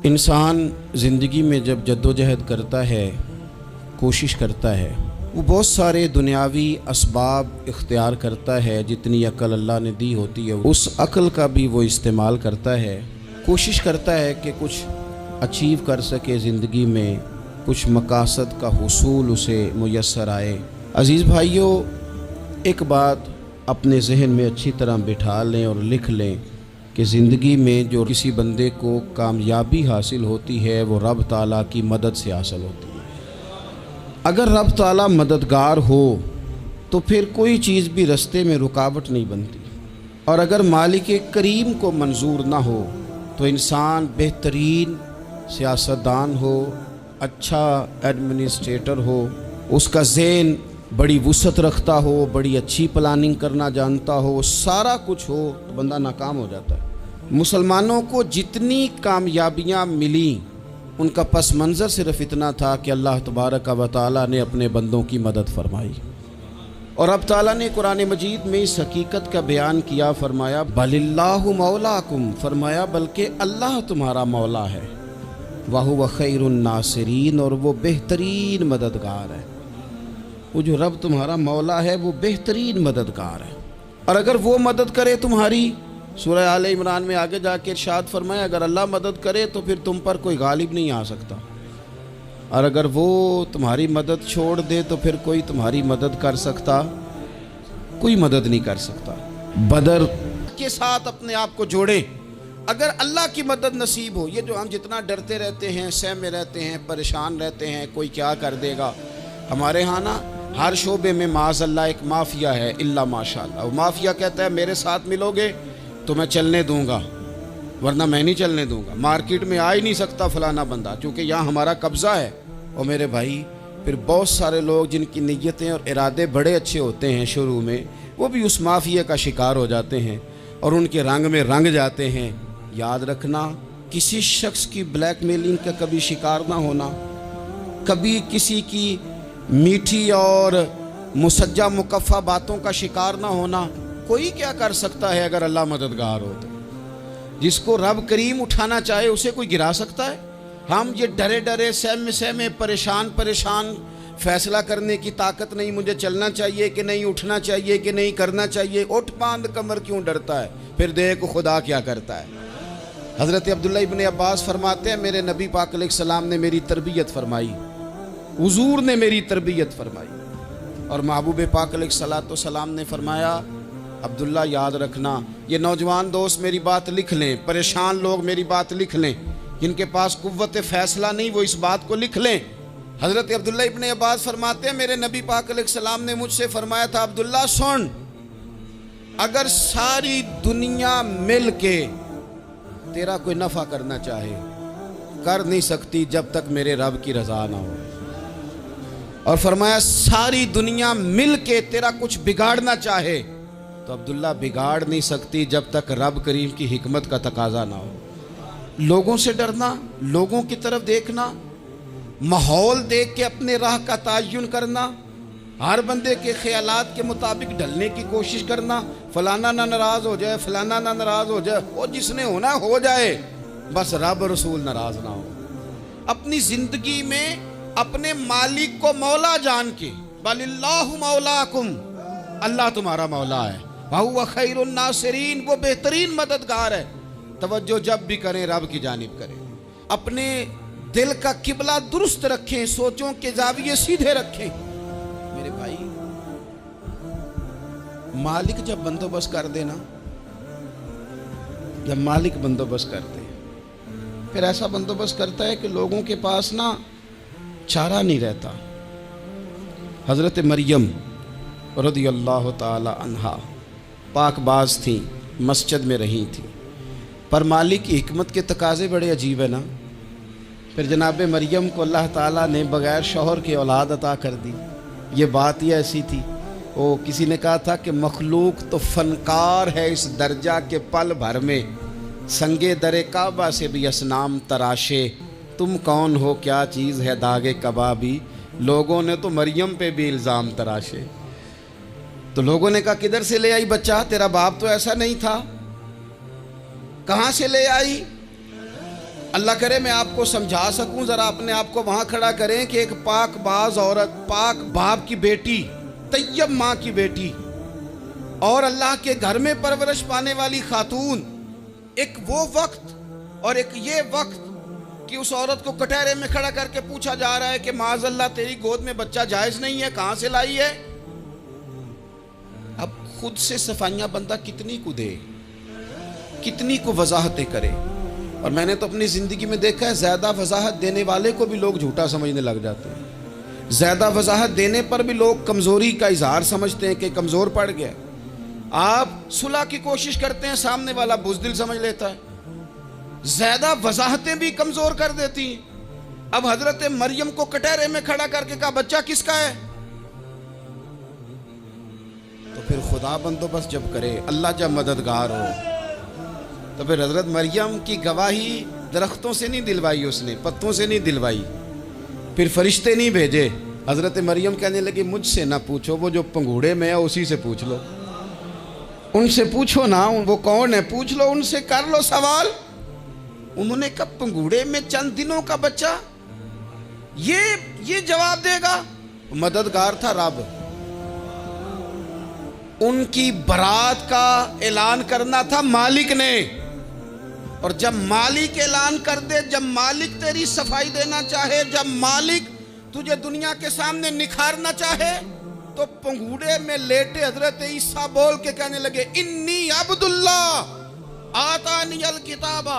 انسان زندگی میں جب جدوجہد کرتا ہے، کوشش کرتا ہے، وہ بہت سارے دنیاوی اسباب اختیار کرتا ہے، جتنی عقل اللہ نے دی ہوتی ہے اس عقل کا بھی وہ استعمال کرتا ہے، کوشش کرتا ہے کہ کچھ اچیو کر سکے زندگی میں، کچھ مقاصد کا حصول اسے میسر آئے۔ عزیز بھائیوں، ایک بات اپنے ذہن میں اچھی طرح بٹھا لیں اور لکھ لیں کہ زندگی میں جو کسی بندے کو کامیابی حاصل ہوتی ہے وہ رب تعالیٰ کی مدد سے حاصل ہوتی ہے۔ اگر رب تعالیٰ مددگار ہو تو پھر کوئی چیز بھی رستے میں رکاوٹ نہیں بنتی، اور اگر مالک کریم کو منظور نہ ہو تو انسان بہترین سیاستدان ہو، اچھا ایڈمنسٹریٹر ہو، اس کا ذہن بڑی وسعت رکھتا ہو، بڑی اچھی پلاننگ کرنا جانتا ہو، سارا کچھ ہو تو بندہ ناکام ہو جاتا ہے۔ مسلمانوں کو جتنی کامیابیاں ملیں ان کا پس منظر صرف اتنا تھا کہ اللہ تبارک و تعالیٰ نے اپنے بندوں کی مدد فرمائی، اور اب تعالیٰ نے قرآن مجید میں اس حقیقت کا بیان کیا، فرمایا بل اللہ مولاکم، فرمایا بلکہ اللہ تمہارا مولا ہے، وَهُوَ خَيْرُ النَّاصِرِينَ، اور وہ بہترین مددگار ہے۔ وہ جو رب تمہارا مولا ہے وہ بہترین مددگار ہے، اور اگر وہ مدد کرے تمہاری، سورہ آل عمران میں آگے جا کے ارشاد فرمایا اگر اللہ مدد کرے تو پھر تم پر کوئی غالب نہیں آ سکتا، اور اگر وہ تمہاری مدد چھوڑ دے تو پھر کوئی تمہاری مدد کر سکتا، کوئی مدد نہیں کر سکتا۔ بدر کے ساتھ اپنے آپ کو جوڑیں، اگر اللہ کی مدد نصیب ہو۔ یہ جو ہم جتنا ڈرتے رہتے ہیں، سہمے رہتے ہیں، پریشان رہتے ہیں کوئی کیا کر دے گا، ہمارے ہاں نا ہر شعبے میں معاذ اللہ ایک مافیا ہے، الا ماشاءاللہ۔ وہ مافیا کہتا ہے میرے ساتھ ملو گے تو میں چلنے دوں گا، ورنہ میں نہیں چلنے دوں گا، مارکیٹ میں آ ہی نہیں سکتا فلانا بندہ، چونکہ یہاں ہمارا قبضہ ہے۔ اور میرے بھائی پھر بہت سارے لوگ جن کی نیتیں اور ارادے بڑے اچھے ہوتے ہیں شروع میں، وہ بھی اس مافیا کا شکار ہو جاتے ہیں اور ان کے رنگ میں رنگ جاتے ہیں۔ یاد رکھنا، کسی شخص کی بلیک میلنگ کا کبھی شکار نہ ہونا، کبھی کسی کی میٹھی اور مسجع مکفہ باتوں کا شکار نہ ہونا۔ کوئی کیا کر سکتا ہے اگر اللہ مددگار ہو تو؟ جس کو رب کریم اٹھانا چاہے اسے کوئی گرا سکتا ہے؟ ہم یہ ڈرے ڈرے سہمے پریشان فیصلہ کرنے کی طاقت نہیں، مجھے چلنا چاہیے کہ نہیں، اٹھنا چاہیے کہ نہیں، کرنا چاہیے، اٹھ باندھ کمر کیوں ڈرتا ہے؟ پھر دیکھ خدا کیا کرتا ہے۔ حضرت عبداللہ ابن عباس فرماتے ہیں میرے نبی پاک علیہ السلام نے میری تربیت فرمائی، حضور نے میری تربیت فرمائی، اور محبوب پاک علیہ السلام نے فرمایا عبداللہ یاد رکھنا، یہ نوجوان دوست میری بات لکھ لیں، پریشان لوگ میری بات لکھ لیں، جن کے پاس قوت فیصلہ نہیں وہ اس بات کو لکھ لیں۔ حضرت عبداللہ ابن عباس فرماتے ہیں میرے نبی پاک علیہ السلام نے مجھ سے فرمایا تھا عبداللہ سن، اگر ساری دنیا مل کے تیرا کوئی نفع کرنا چاہے کر نہیں سکتی جب تک میرے رب کی رضا نہ ہو، اور فرمایا ساری دنیا مل کے تیرا کچھ بگاڑنا چاہے تو عبداللہ بگاڑ نہیں سکتی جب تک رب کریم کی حکمت کا تقاضا نہ ہو۔ لوگوں سے ڈرنا، لوگوں کی طرف دیکھنا، ماحول دیکھ کے اپنے راہ کا تعین کرنا، ہر بندے کے خیالات کے مطابق ڈھلنے کی کوشش کرنا، فلانا نہ ناراض ہو جائے، فلانا نہ ناراض ہو جائے، وہ جس نے ہونا ہو جائے، بس رب رسول ناراض نہ ہو۔ اپنی زندگی میں اپنے مالک کو مولا جان کے، بل اللہ مولاکم، اللہ تمہارا مولا ہے، وَهُوَ خَيْرُ النَّاصِرِينَ، وہ بہترین مددگار ہے۔ توجہ جب بھی کریں رب کی جانب کریں، اپنے دل کا قبلہ درست رکھیں، سوچوں کے زاویے سیدھے رکھیں۔ میرے بھائی مالک جب بندوبست کر دے نا، جب مالک بندوبست کر دے پھر ایسا بندوبست کرتا ہے کہ لوگوں کے پاس نا چارہ نہیں رہتا۔ حضرت مریم رضی اللہ تعالی عنہا پاک باز تھیں، مسجد میں رہی تھیں، پر مالک کی حکمت کے تقاضے بڑے عجیب ہیں نا۔ پھر جناب مریم کو اللہ تعالیٰ نے بغیر شوہر کی اولاد عطا کر دی۔ یہ بات ہی ایسی تھی، وہ کسی نے کہا تھا کہ مخلوق تو فنکار ہے اس درجہ کے پل بھر میں سنگے در کعبہ سے بھی اصنام تراشے، تم کون ہو کیا چیز ہے داغ کبابی، لوگوں نے تو مریم پہ بھی الزام تراشے۔ تو لوگوں نے کہا کدھر سے لے آئی بچہ، تیرا باپ تو ایسا نہیں تھا، کہاں سے لے آئی؟ اللہ کرے میں آپ کو سمجھا سکوں، ذرا اپنے آپ کو وہاں کھڑا کریں کہ ایک پاک باز عورت، پاک باپ کی بیٹی، طیب ماں کی بیٹی اور اللہ کے گھر میں پرورش پانے والی خاتون، ایک وہ وقت اور ایک یہ وقت کہ اس عورت کو کٹہرے میں کھڑا کر کے پوچھا جا رہا ہے کہ معاذ اللہ تیری گود میں بچہ جائز نہیں ہے، کہاں سے لائی ہے؟ اب خود سے صفائیاں بندہ کتنی کو دے، کتنی کو وضاحتیں کرے. اور میں نے تو اپنی زندگی میں دیکھا ہے زیادہ وضاحت دینے والے کو بھی لوگ جھوٹا سمجھنے لگ جاتے ہیں. زیادہ وضاحت دینے پر بھی لوگ کمزوری کا اظہار سمجھتے ہیں کہ کمزور پڑ گیا. آپ صلح کی کوشش کرتے ہیں، سامنے والا بزدل سمجھ لیتا ہے. زیادہ وضاحتیں بھی کمزور کر دیتی ہیں. اب حضرت مریم کو کٹہرے میں کھڑا کر کے کہا بچہ کس کا ہے؟ تو پھر خدا بندوبست جب کرے، اللہ جب مددگار ہو، تو پھر حضرت مریم کی گواہی درختوں سے نہیں دلوائی، اس نے پتوں سے نہیں دلوائی، پھر فرشتے نہیں بھیجے. حضرت مریم کہنے لگی مجھ سے نہ پوچھو، وہ جو پنگوڑے میں ہے اسی سے پوچھ لو، ان سے پوچھو نا، وہ کون ہے پوچھ لو، ان سے کر لو سوال. انہوں نے کہا پنگوڑے میں چند دنوں کا بچہ یہ جواب دے گا؟ مددگار تھا رب. ان کی برات کا اعلان کرنا تھا مالک نے، اور جب مالک اعلان کر دے، جب مالک تیری صفائی دینا چاہے، جب مالک تجھے دنیا کے سامنے نکھارنا چاہے، تو پنگوڑے میں لیٹے حضرت عیسیٰ بول کے کہنے لگے انی عبداللہ آتانی الکتاب،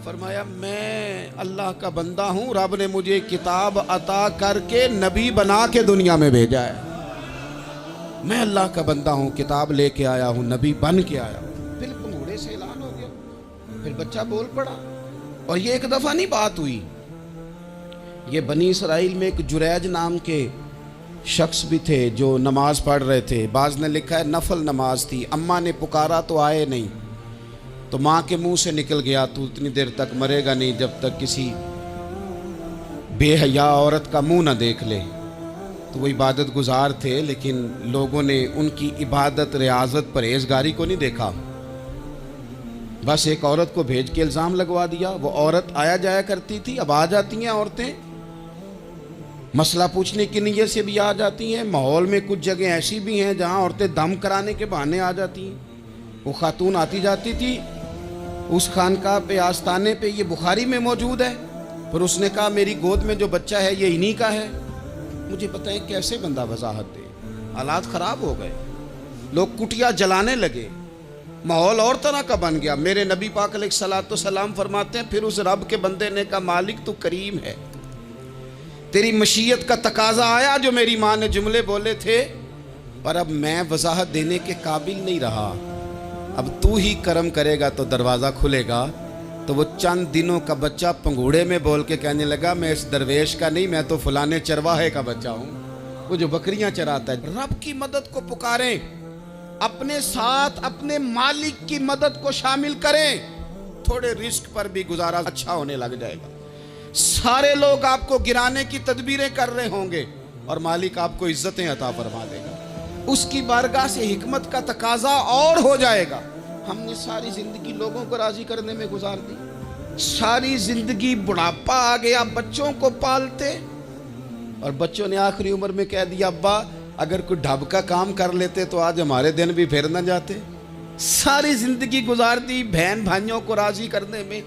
فرمایا میں اللہ کا بندہ ہوں، رب نے مجھے کتاب عطا کر کے نبی بنا کے دنیا میں بھیجا ہے. میں اللہ کا بندہ ہوں، کتاب لے کے آیا ہوں، نبی بن کے آیا ہوں. پھر پنگوڑے سے اعلان ہو گیا، پھر بچہ بول پڑا. اور یہ ایک دفعہ نہیں بات ہوئی، یہ بنی اسرائیل میں ایک جریج نام کے شخص بھی تھے جو نماز پڑھ رہے تھے. بعض نے لکھا ہے نفل نماز تھی. اماں نے پکارا تو آئے نہیں، تو ماں کے منہ سے نکل گیا تو اتنی دیر تک مرے گا نہیں جب تک کسی بے حیا عورت کا منہ نہ دیکھ لے. تو وہ عبادت گزار تھے، لیکن لوگوں نے ان کی عبادت، ریاضت، پرہیزگاری کو نہیں دیکھا. بس ایک عورت کو بھیج کے الزام لگوا دیا. وہ عورت آیا جایا کرتی تھی، اب آ جاتی ہیں عورتیں، مسئلہ پوچھنے کی نیت سے بھی آ جاتی ہیں. ماحول میں کچھ جگہ ایسی بھی ہیں جہاں عورتیں دم کرانے کے بہانے آ جاتی ہیں. وہ خاتون آتی جاتی تھی اس خانقاہ پہ، آستانے پہ، یہ بخاری میں موجود ہے. پھر اس نے کہا میری گود میں جو بچہ ہے یہ انہی کا ہے. مجھے پتہ ہے کیسے بندہ وضاحت دے. حالات خراب ہو گئے، لوگ کٹیا جلانے لگے، ماحول اور طرح کا بن گیا. میرے نبی پاک علیہ الصلوۃ والسلام فرماتے ہیں پھر اس رب کے بندے نے کہا مالک تو کریم ہے، تیری مشیت کا تقاضا آیا جو میری ماں نے جملے بولے تھے، پر اب میں وضاحت دینے کے قابل نہیں رہا، اب تو ہی کرم کرے گا تو دروازہ کھلے گا. تو وہ چند دنوں کا بچہ پنگوڑے میں بول کے کہنے لگا میں اس درویش کا نہیں، میں تو فلانے چرواہے کا بچہ ہوں، وہ جو بکریاں چراتا ہے. رب کی مدد کو پکاریں، اپنے ساتھ اپنے مالک کی مدد کو شامل کریں، تھوڑے رزق پر بھی گزارا اچھا ہونے لگ جائے گا. سارے لوگ آپ کو گرانے کی تدبیریں کر رہے ہوں گے اور مالک آپ کو عزتیں عطا فرما دے گا. اس کی بارگاہ سے حکمت کا تقاضا اور ہو جائے گا. ہم نے ساری زندگی لوگوں کو راضی کرنے میں گزار دی، ساری زندگی بڑھاپا آ گیا بچوں کو پالتے، اور بچوں نے آخری عمر میں کہہ دیا ابا اگر کوئی ڈھب کا کام کر لیتے تو آج ہمارے دن بھی پھر نہ جاتے. ساری زندگی گزار دی بہن بھائیوں کو راضی کرنے میں،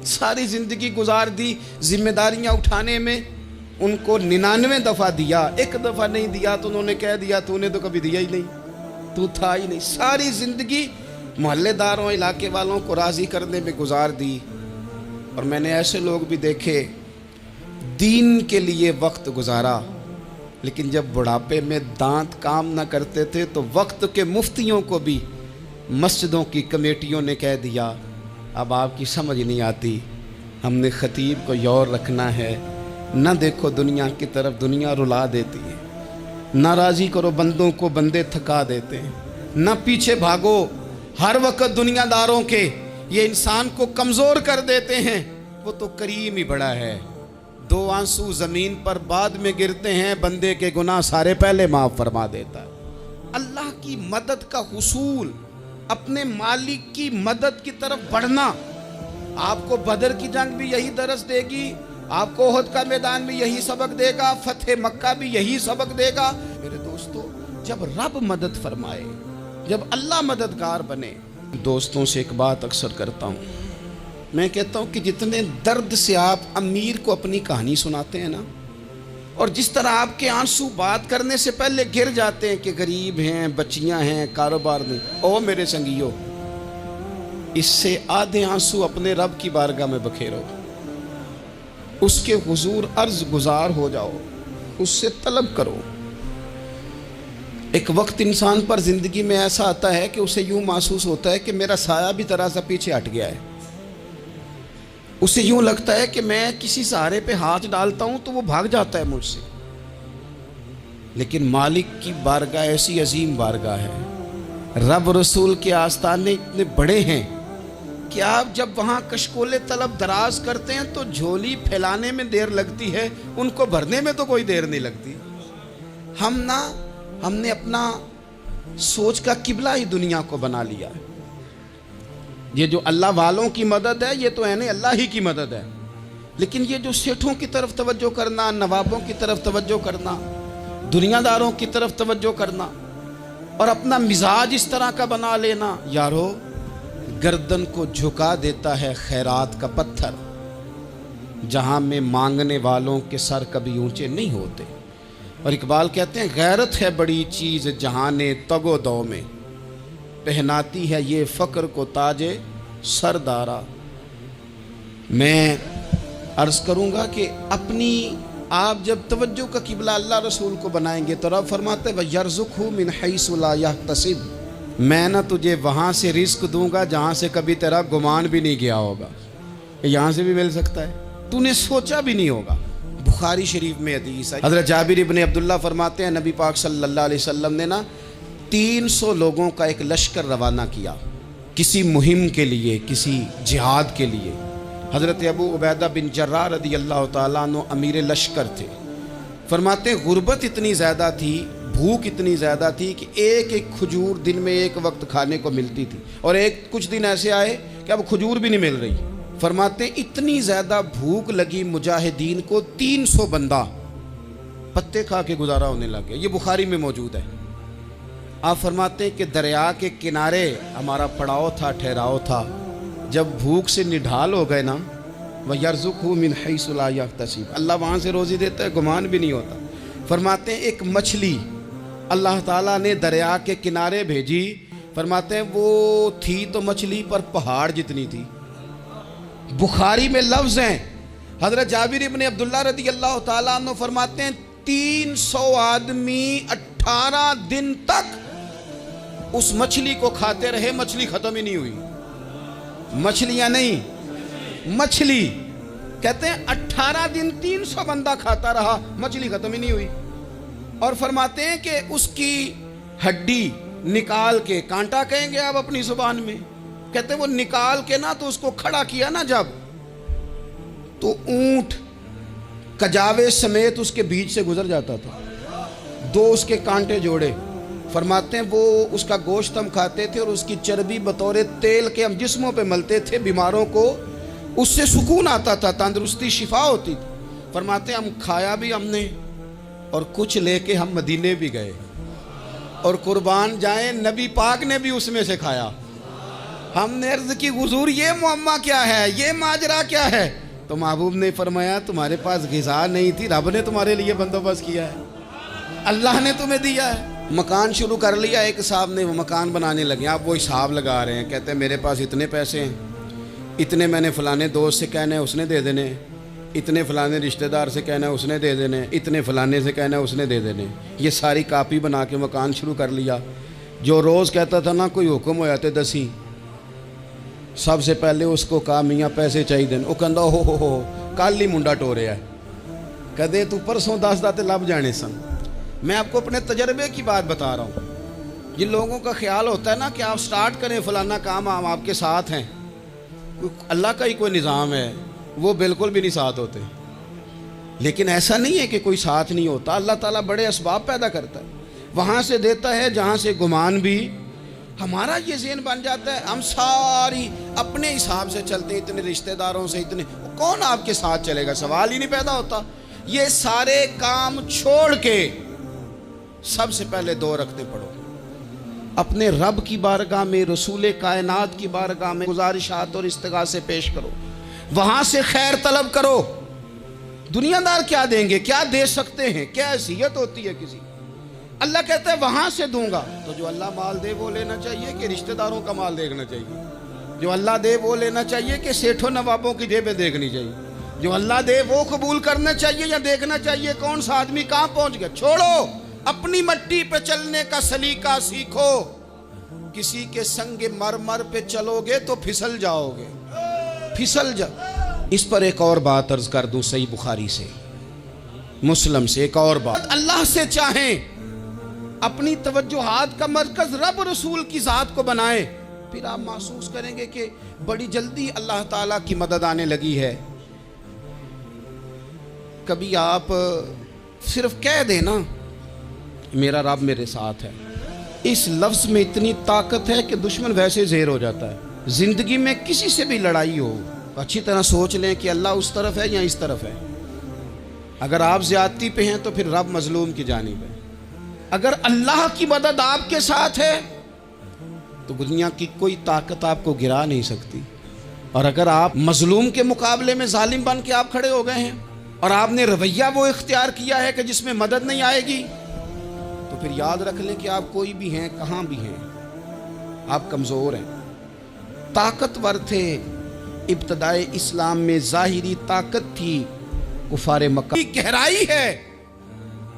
ساری زندگی گزار دی ذمہ داریاں اٹھانے میں. ان کو 99 دفعہ دیا، ایک دفعہ نہیں دیا تو انہوں نے کہہ دیا تو نے تو کبھی دیا ہی نہیں، تو تھا ہی نہیں. ساری زندگی محلے داروں، علاقے والوں کو راضی کرنے میں گزار دی. اور میں نے ایسے لوگ بھی دیکھے دین کے لیے وقت گزارا، لیکن جب بڑھاپے میں دانت کام نہ کرتے تھے تو وقت کے مفتیوں کو بھی مسجدوں کی کمیٹیوں نے کہہ دیا اب آپ کی سمجھ نہیں آتی، ہم نے خطیب کو یور رکھنا ہے، نہ دیکھو دنیا کی طرف، دنیا رلا دیتی ہے، نہ راضی کرو بندوں کو، بندے تھکا دیتے ہیں، نہ پیچھے بھاگو ہر وقت دنیا داروں کے، یہ انسان کو کمزور کر دیتے ہیں. وہ تو کریم ہی بڑا ہے، 2 آنسو زمین پر بعد میں گرتے ہیں، بندے کے گناہ سارے پہلے معاف فرما دیتا ہے. اللہ کی مدد کا حصول، اپنے مالک کی مدد کی طرف بڑھنا، آپ کو بدر کی جنگ بھی یہی درس دے گی، آپ کو احد کا میدان بھی یہی سبق دے گا، فتح مکہ بھی یہی سبق دے گا۔ میرے دوستو، جب رب مدد فرمائے، جب اللہ مددگار بنے، دوستوں سے ایک بات اکثر کرتا ہوں، میں کہتا ہوں کہ جتنے درد سے آپ امیر کو اپنی کہانی سناتے ہیں نا، اور جس طرح آپ کے آنسو بات کرنے سے پہلے گر جاتے ہیں کہ غریب ہیں، بچیاں ہیں، کاروبار نہیں، او میرے سنگیو، اس سے آدھے آنسو اپنے رب کی بارگاہ میں بکھیرو، اس کے حضور عرض گزار ہو جاؤ، اس سے طلب کرو۔ ایک وقت انسان پر زندگی میں ایسا آتا ہے کہ اسے یوں محسوس ہوتا ہے کہ میرا سایہ بھی ذرا سا پیچھے ہٹ گیا ہے، اسے یوں لگتا ہے کہ میں کسی سہارے پہ ہاتھ ڈالتا ہوں تو وہ بھاگ جاتا ہے مجھ سے، لیکن مالک کی بارگاہ ایسی عظیم بارگاہ ہے، رب رسول کے آستانے اتنے بڑے ہیں کہ آپ جب وہاں کشکول طلب دراز کرتے ہیں تو جھولی پھیلانے میں دیر لگتی ہے، ان کو بھرنے میں تو کوئی دیر نہیں لگتی۔ ہم نے اپنا سوچ کا قبلہ ہی دنیا کو بنا لیا ہے۔ یہ جو اللہ والوں کی مدد ہے، یہ تو ہے اللہ ہی کی مدد ہے، لیکن یہ جو سیٹھوں کی طرف توجہ کرنا، نوابوں کی طرف توجہ کرنا، دنیا داروں کی طرف توجہ کرنا، اور اپنا مزاج اس طرح کا بنا لینا، یارو گردن کو جھکا دیتا ہے خیرات کا پتھر، جہاں میں مانگنے والوں کے سر کبھی اونچے نہیں ہوتے۔ اور اقبال کہتے ہیں غیرت ہے بڑی چیز جہان تگ و دو میں، پہناتی ہے یہ فقر کو تاج سردارا۔ میں عرض کروں گا کہ اپنی آپ جب توجہ کا قبلہ اللہ رسول کو بنائیں گے تو رب فرماتے ہیں وَيَرْزُقْهُ مِنْ حَيْثُ لَا يَحْتَسِبُ، میں نہ تجھے وہاں سے رزق دوں گا جہاں سے کبھی تیرا گمان بھی نہیں گیا ہوگا، یہاں سے بھی مل سکتا ہے، تو نے سوچا بھی نہیں ہوگا۔ بخاری شریف میں حدیث ہے، حضرت جابر ابن عبداللہ فرماتے ہیں نبی پاک صلی اللہ علیہ وسلم نے 300 لوگوں کا ایک لشکر روانہ کیا کسی مہم کے لیے، کسی جہاد کے لیے۔ حضرت ابو عبیدہ بن جراح رضی اللہ تعالیٰ عنہ امیر لشکر تھے۔ فرماتے ہیں غربت اتنی زیادہ تھی، بھوک اتنی زیادہ تھی کہ ایک ایک کھجور دن میں ایک وقت کھانے کو ملتی تھی، اور کچھ دن ایسے آئے کہ اب کھجور بھی نہیں مل رہی۔ فرماتے ہیں اتنی زیادہ بھوک لگی مجاہدین کو، 300 بندہ پتے کھا کے گزارا ہونے لگ گیا۔ یہ بخاری میں موجود ہے۔ آپ فرماتے ہیں کہ دریا کے کنارے ہمارا پڑاؤ تھا، ٹھہراؤ تھا، جب بھوک سے نڈھال ہو گئے نا، وَيَرْزُقْهُ مِنْ حَيْثُ لَا يَحْتَسِبُ، اللہ وہاں سے روزی دیتا ہے، گمان بھی نہیں ہوتا۔ فرماتے ہیں ایک مچھلی اللہ تعالیٰ نے دریا کے کنارے بھیجی، فرماتے ہیں وہ تھی تو مچھلی پر پہاڑ جتنی تھی۔ بخاری میں لفظ ہیں، حضرت جابر ابن عبداللہ رضی اللہ تعالیٰ عنہ فرماتے ہیں 300 آدمی 18 دن تک اس مچھلی کو کھاتے رہے، مچھلی ختم ہی نہیں ہوئی۔ مچھلیاں نہیں، مچھلی کہتے ہیں 18 دن 300 بندہ کھاتا رہا، مچھلی ختم ہی نہیں ہوئی۔ اور فرماتے ہیں کہ اس کی ہڈی نکال کے، کانٹا کہیں گے آپ اپنی زبان میں، کہتے ہیں وہ نکال کے نا تو اس کو کھڑا کیا نا جب، تو اونٹ کجاوے سمیت اس کے بیچ سے گزر جاتا تھا، 2 اس کے کانٹے جوڑے۔ فرماتے ہیں وہ اس کا گوشت ہم کھاتے تھے اور اس کی چربی بطور تیل کے ہم جسموں پہ ملتے تھے، بیماروں کو اس سے سکون آتا تھا، تندرستی شفا ہوتی تھی۔ فرماتے ہیں ہم کھایا بھی ہم نے، اور کچھ لے کے ہم مدینے بھی گئے، اور قربان جائیں نبی پاک نے بھی اس میں سے کھایا۔ ہم نے عرض کی حضور یہ معمہ کیا ہے، یہ ماجرا کیا ہے؟ تو محبوب نے فرمایا تمہارے پاس غذا نہیں تھی، رب نے تمہارے لیے بندوبست کیا ہے، اللہ نے تمہیں دیا ہے۔ مکان شروع کر لیا ایک صاحب نے، وہ مکان بنانے لگے، آپ وہ حساب لگا رہے ہیں، کہتے ہیں میرے پاس اتنے پیسے ہیں، اتنے میں نے فلانے دوست سے کہنا ہے اس نے دے دینے، اتنے فلانے رشتہ دار سے کہنا ہے اس نے دے دینے، اتنے فلانے سے کہنا ہے اس نے دے دینے۔ یہ ساری کاپی بنا کے مکان شروع کر لیا۔ جو روز کہتا تھا نا کوئی حکم ہو جاتے 10 سب سے پہلے اس کو کہا میاں پیسے چاہیے دین، وہ کہندا ہو کل ہی منڈا ٹوریا ہے، کدے تو پرسوں 10 داتے لب جانے سن۔ میں آپ کو اپنے تجربے کی بات بتا رہا ہوں۔ جن لوگوں کا خیال ہوتا ہے نا کہ آپ سٹارٹ کریں فلانا کام، ہم آپ کے ساتھ ہیں، اللہ کا ہی کوئی نظام ہے، وہ بالکل بھی نہیں ساتھ ہوتے۔ لیکن ایسا نہیں ہے کہ کوئی ساتھ نہیں ہوتا، اللہ تعالیٰ بڑے اسباب پیدا کرتا ہے، وہاں سے دیتا ہے جہاں سے گمان بھی ہمارا یہ ذہن بن جاتا ہے، ہم ساری اپنے حساب سے چلتے ہیں، اتنے رشتہ داروں سے، اتنے کون آپ کے ساتھ چلے گا، سوال ہی نہیں پیدا ہوتا۔ یہ سارے کام چھوڑ کے سب سے پہلے 2 رکعتیں پڑھو، اپنے رب کی بارگاہ میں، رسول کائنات کی بارگاہ میں گزارشات اور استغاثے پیش کرو، وہاں سے خیر طلب کرو۔ دنیا دار کیا دیں گے، کیا دے سکتے ہیں، کیا حیثیت ہوتی ہے کسی، اللہ کہتا ہے وہاں سے دوں گا۔ تو جو اللہ مال دے وہ لینا چاہیے کہ رشتہ داروں کا مال دیکھنا چاہیے؟ جو اللہ دے وہ لینا چاہیے کہ سیٹھوں نوابوں کی جیبیں دیکھنی چاہیے؟ جو اللہ دے وہ قبول کرنا چاہیے یا دیکھنا چاہیے کون سا آدمی کہاں پہنچ گیا؟ چھوڑو، اپنی مٹی پہ چلنے کا سلیقہ سیکھو۔ کسی کے سنگ مرمر پہ چلو گے تو پھسل جاؤ گے، پھسل جاؤ۔ اس پر ایک اور بات عرض کر دوں، صحیح بخاری سے، مسلم سے ایک اور بات، اللہ سے چاہیں، اپنی توجہات کا مرکز رب رسول کی ذات کو بنائیں، پھر آپ محسوس کریں گے کہ بڑی جلدی اللہ تعالیٰ کی مدد آنے لگی ہے۔ کبھی آپ صرف کہہ دیں نا میرا رب میرے ساتھ ہے، اس لفظ میں اتنی طاقت ہے کہ دشمن ویسے زیر ہو جاتا ہے۔ زندگی میں کسی سے بھی لڑائی ہو، اچھی طرح سوچ لیں کہ اللہ اس طرف ہے یا اس طرف ہے۔ اگر آپ زیادتی پہ ہیں تو پھر رب مظلوم کی جانب ہے۔ اگر اللہ کی مدد آپ کے ساتھ ہے تو دنیا کی کوئی طاقت آپ کو گرا نہیں سکتی۔ اور اگر آپ مظلوم کے مقابلے میں ظالم بن کے آپ کھڑے ہو گئے ہیں اور آپ نے رویہ وہ اختیار کیا ہے کہ جس میں مدد نہیں آئے گی، تو پھر یاد رکھ لیں کہ آپ کوئی بھی ہیں، کہاں بھی ہیں، آپ کمزور ہیں۔ طاقتور تھے ابتدائے اسلام میں، ظاہری طاقت تھی کفار مکہ کی گہرائی ہے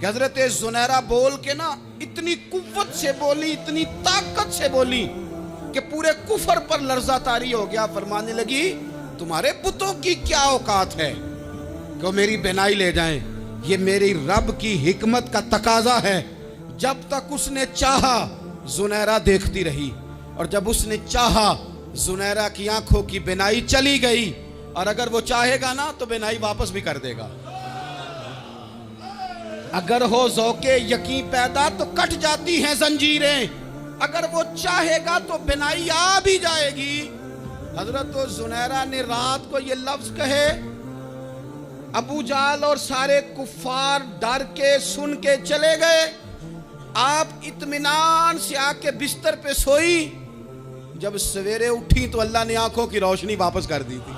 کہ حضرت زنیرہ بول کے نا اتنی قوت سے بولی، اتنی طاقت سے بولی کہ پورے کفر پر لرزہ طاری ہو گیا۔ فرمانے لگی تمہارے بتوں کی کیا اوقات ہے کہ وہ میری بینائی لے جائیں، یہ میری رب کی حکمت کا تقاضا ہے۔ جب تک اس نے چاہا زنیرہ دیکھتی رہی، اور جب اس نے چاہا زنیرہ کی آنکھوں کی بینائی چلی گئی، اور اگر وہ چاہے گا نا تو بینائی واپس بھی کر دے گا۔ اگر ہو ذوق یقین پیدا تو کٹ جاتی ہیں زنجیریں، اگر وہ چاہے گا تو بینائی آ بھی جائے گی۔ حضرت زنیرہ نے رات کو یہ لفظ کہے، ابو جہل اور سارے کفار ڈر کے سن کے چلے گئے، آپ اطمینان سے آ کے بستر پہ سوئی۔ جب سویرے اٹھی تو اللہ نے آنکھوں کی روشنی واپس کر دی تھی۔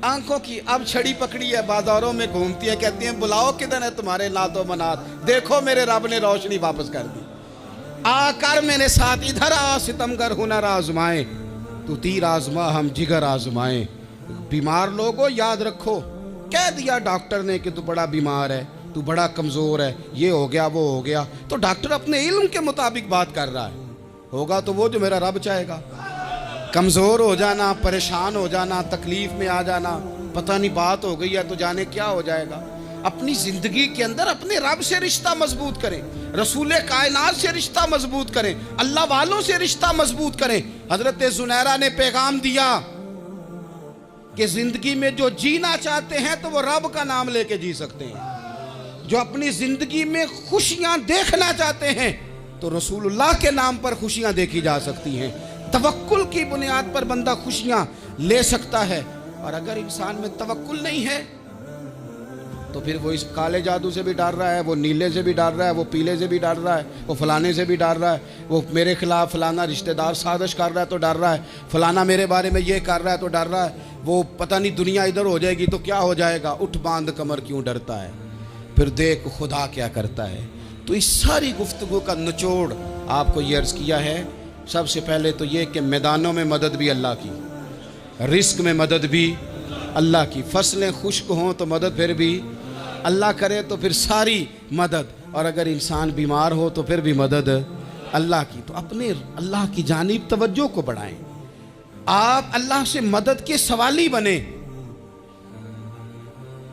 آنکھوں کی اب چھڑی پکڑی ہے، بازاروں میں گھومتی ہے، کہتی ہیں بلاؤ کدھر ہے تمہارے نات و منات، دیکھو میرے رب نے روشنی واپس کر دی۔ آ کر میرے ساتھ ادھر آ، ستمگر ہنر آزمائیں، تو تیر آزما ہم جگر آزمائیں۔ بیمار لوگوں یاد رکھو، کہہ دیا ڈاکٹر نے کہ تو بڑا بیمار ہے، تو بڑا کمزور ہے، یہ ہو گیا وہ ہو گیا، تو ڈاکٹر اپنے علم کے مطابق بات کر رہا ہے، ہوگا تو وہ جو میرا رب چاہے گا۔ کمزور ہو جانا، پریشان ہو جانا، تکلیف میں آ جانا، پتہ نہیں بات ہو گئی ہے تو جانے کیا ہو جائے گا۔ اپنی زندگی کے اندر اپنے رب سے رشتہ مضبوط کریں، رسول کائنات سے رشتہ مضبوط کریں، اللہ والوں سے رشتہ مضبوط کریں۔ حضرت زنیرہ نے پیغام دیا کہ زندگی میں جو جینا چاہتے ہیں تو وہ رب کا نام لے کے جی سکتے ہیں، جو اپنی زندگی میں خوشیاں دیکھنا چاہتے ہیں تو رسول اللہ کے نام پر خوشیاں دیکھی جا سکتی ہیں۔ توکل کی بنیاد پر بندہ خوشیاں لے سکتا ہے، اور اگر انسان میں توکل نہیں ہے تو پھر وہ اس کالے جادو سے بھی ڈر رہا ہے، وہ نیلے سے بھی ڈر رہا ہے، وہ پیلے سے بھی ڈر رہا ہے، وہ فلانے سے بھی ڈر رہا ہے، وہ میرے خلاف فلانا رشتہ دار سازش کر رہا ہے تو ڈر رہا ہے، فلانا میرے بارے میں یہ کر رہا ہے تو ڈر رہا ہے، وہ پتہ نہیں دنیا ادھر ہو جائے گی تو کیا ہو جائے گا، اٹھ باندھ کمر کیوں ڈرتا ہے، پھر دیکھ خدا کیا کرتا ہے۔ تو اس ساری گفتگو کا نچوڑ آپ کو یہ عرض کیا ہے، سب سے پہلے تو یہ کہ میدانوں میں مدد بھی اللہ کی، رزق میں مدد بھی اللہ کی، فصلیں خشک ہوں تو مدد پھر بھی اللہ کرے، تو پھر ساری مدد، اور اگر انسان بیمار ہو تو پھر بھی مدد اللہ کی۔ تو اپنے اللہ کی جانب توجہ کو بڑھائیں، آپ اللہ سے مدد کے سوالی بنیں۔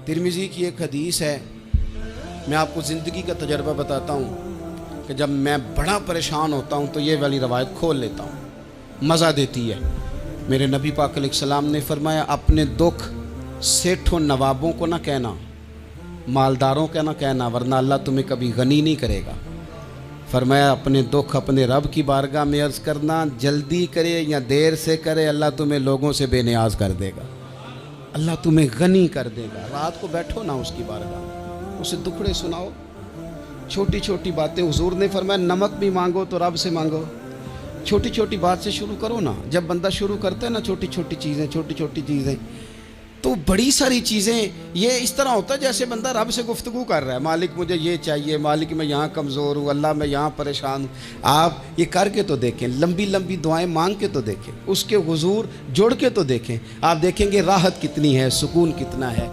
ترمذی کی ایک حدیث ہے، میں آپ کو زندگی کا تجربہ بتاتا ہوں کہ جب میں بڑا پریشان ہوتا ہوں تو یہ والی روایت کھول لیتا ہوں، مزہ دیتی ہے۔ میرے نبی پاک علیہ السلام نے فرمایا اپنے دکھ سیٹھوں نوابوں کو نہ کہنا، مالداروں کا نہ کہنا، ورنہ اللہ تمہیں کبھی غنی نہیں کرے گا۔ فرمایا اپنے دکھ اپنے رب کی بارگاہ میں عرض کرنا، جلدی کرے یا دیر سے کرے اللہ تمہیں لوگوں سے بے نیاز کر دے گا، اللہ تمہیں غنی کر دے گا۔ رات کو بیٹھو نا اس کی بارگاہ میں، اسے دکھڑے سناؤ، چھوٹی چھوٹی باتیں۔ حضور نے فرمایا نمک بھی مانگو تو رب سے مانگو، چھوٹی چھوٹی بات سے شروع کرو نا۔ جب بندہ شروع کرتا ہے نا چھوٹی چھوٹی چیزیں تو بڑی ساری چیزیں یہ اس طرح ہوتا ہے جیسے بندہ رب سے گفتگو کر رہا ہے، مالک مجھے یہ چاہیے، مالک میں یہاں کمزور ہوں، اللہ میں یہاں پریشان ہوں۔ آپ یہ کر کے تو دیکھیں، لمبی لمبی دعائیں مانگ کے تو دیکھیں، اس کے حضور جڑ کے تو دیکھیں، آپ دیکھیں گے راحت کتنی ہے، سکون کتنا ہے۔